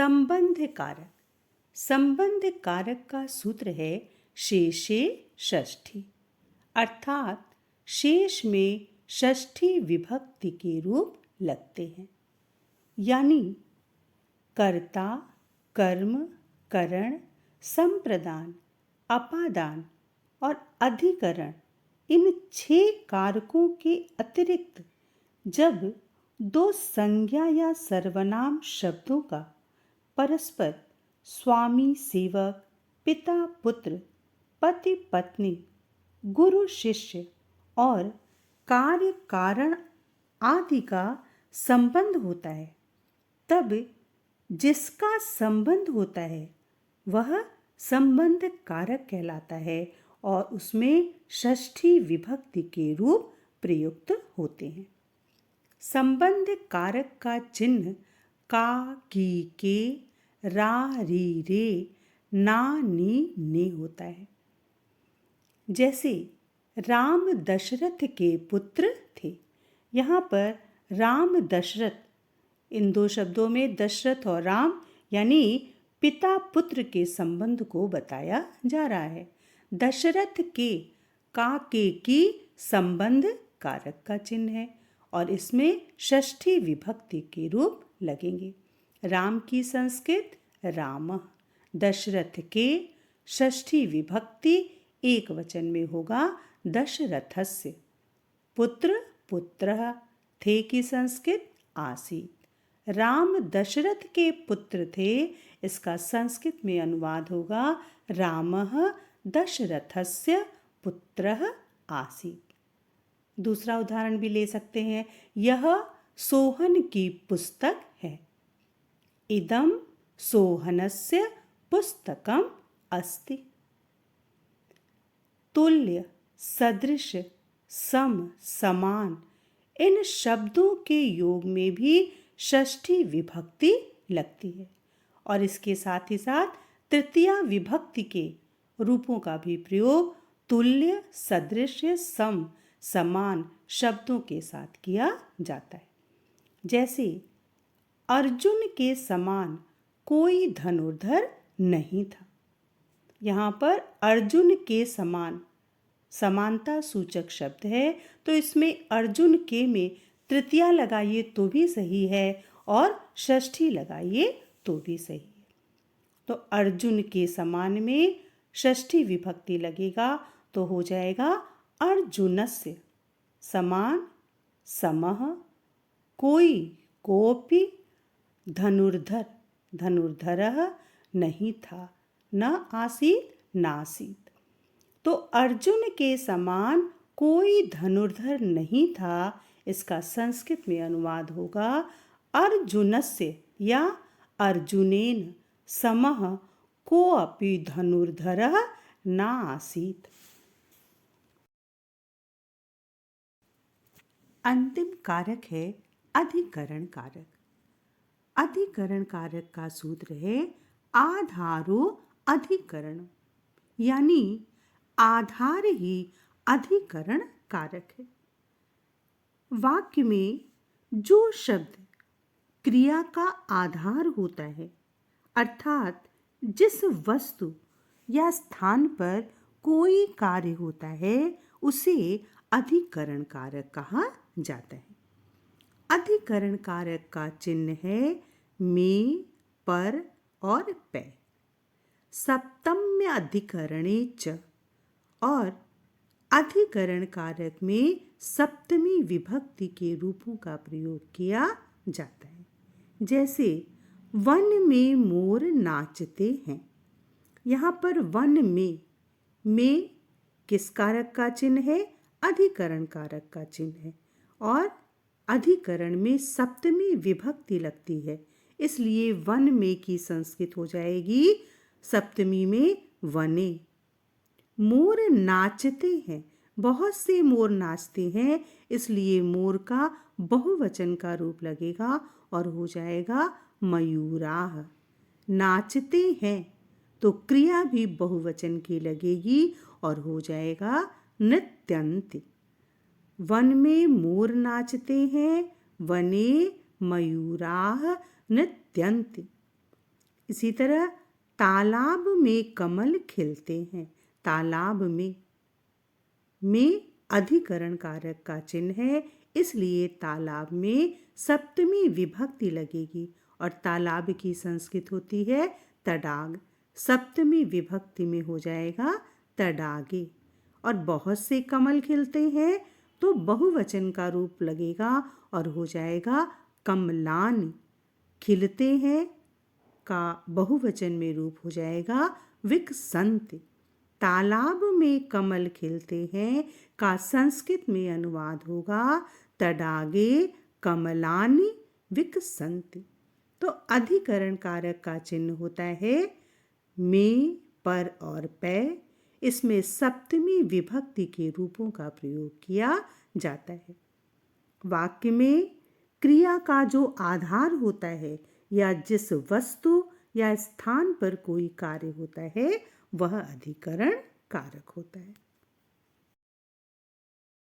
संबंध कारक। संबंध कारक का सूत्र है शेषे षष्ठी, अर्थात शेष में षष्ठी विभक्ति के रूप लगते हैं। यानी कर्ता, कर्म, करण, संप्रदान, अपादान और अधिकरण, इन 6 कारकों के अतिरिक्त जब 2 संज्ञा या सर्वनाम शब्दों का परस्पर स्वामी सेवक, पिता पुत्र, पति पत्नी, गुरु शिष्य और कार्य कारण आदि का संबंध होता है, तब जिसका संबंध होता है वह संबंध कारक कहलाता है और उसमें षष्ठी विभक्ति के रूप प्रयुक्त होते हैं। संबंध कारक का चिन्ह का, की, के, रा, री, रे, ना, नी, ने होता है। जैसे राम दशरथ के पुत्र थे, यहाँ पर राम दशरथ, इन 2 शब्दों में दशरथ और राम यानी पिता पुत्र के संबंध को बताया जा रहा है। दशरथ के, का, के, की संबंध कारक का चिन्ह है और इसमें षष्ठी विभक्ति के रूप लगेंगे। राम की संस्कृत रामः, दशरथ के षष्ठी विभक्ति एक वचन में होगा दशरथस्य, पुत्र पुत्रः, थे की संस्कृत आसीत्। राम दशरथ के पुत्र थे, इसका संस्कृत में अनुवाद होगा रामः दशरथस्य पुत्रः आसीत्। दूसरा उदाहरण भी ले सकते हैं। यह सोहन की पुस्तक है। इदं सोहनस्य पुस्तकम् अस्ति। तुल्य, सदृश, सम, समान, इन शब्दों के योग में भी षष्ठी विभक्ति लगती है और इसके साथ ही साथ तृतीया विभक्ति के रूपों का भी प्रयोग तुल्य, सदृश, सम, समान शब्दों के साथ किया जाता है। जैसे अर्जुन के समान कोई धनुर्धर नहीं था। यहाँ पर अर्जुन के समान समानता सूचक शब्द है, तो इसमें अर्जुन के में तृतीया लगाइए तो भी सही है और षष्ठी लगाइए तो भी सही है। तो अर्जुन के समान में षष्ठी विभक्ति लगेगा तो हो जाएगा अर्जुनस्य, समान, समः, कोई, कोऽपि, धनुर्धर, धनुर्धरः नहीं था, न आसीत्, नासीत्। तो अर्जुन के समान कोई धनुर्धर नहीं था, इसका संस्कृत में अनुवाद होगा अर्जुनस्य या अर्जुनेन समः कोऽपि धनुर्धरः न आसीत्। अंतिम कारक है अधिकरण कारक। अधिकरण कारक का सूत्र है आधारो अधिकरण, यानी आधार ही अधिकरण कारक है। वाक्य में जो शब्द क्रिया का आधार होता है, अर्थात जिस वस्तु या स्थान पर कोई कार्य होता है, उसे अधिकरण कारक कहा जाता है। अधिकरण कारक का चिन्ह है में, पर और पै। सप्तम्य अधिकरणे च, और अधिकरण कारक में सप्तमी विभक्ति के रूपों का प्रयोग किया जाता है। जैसे वन में मोर नाचते हैं। यहाँ पर वन में किस कारक का चिन्ह है? अधिकरण कारक का चिन्ह है और अधिकरण में सप्तमी विभक्ति लगती है, इसलिए वन में की संस्कृत हो जाएगी सप्तमी में वने। मोर नाचते हैं, बहुत से मोर नाचते हैं, इसलिए मोर का बहुवचन का रूप लगेगा और हो जाएगा मयूराः। नाचते हैं तो क्रिया भी बहुवचन की लगेगी और हो जाएगा नृत्यन्ति। वन में मोर नाचते हैं, वने मयूराः नृत्यन्ति। इसी तरह तालाब में कमल खिलते हैं। तालाब में अधिकरण कारक का चिन्ह है, इसलिए तालाब में सप्तमी विभक्ति लगेगी और तालाब की संस्कृत होती है तडाग। सप्तमी विभक्ति में हो जाएगा तडागे। और बहुत से कमल खिलते हैं तो बहुवचन का रूप लगेगा और हो जाएगा कमलानि। खिलते हैं का बहुवचन में रूप हो जाएगा विकसंति। तालाब में कमल खिलते हैं का संस्कृत में अनुवाद होगा तडागे कमलानि विकसंति। तो अधिकरण कारक का चिन्ह होता है में, पर और पै। इसमें सप्तमी विभक्ति के रूपों का प्रयोग किया जाता है। वाक्य में क्रिया का जो आधार होता है या जिस वस्तु या स्थान पर कोई कार्य होता है वह अधिकरण कारक होता है।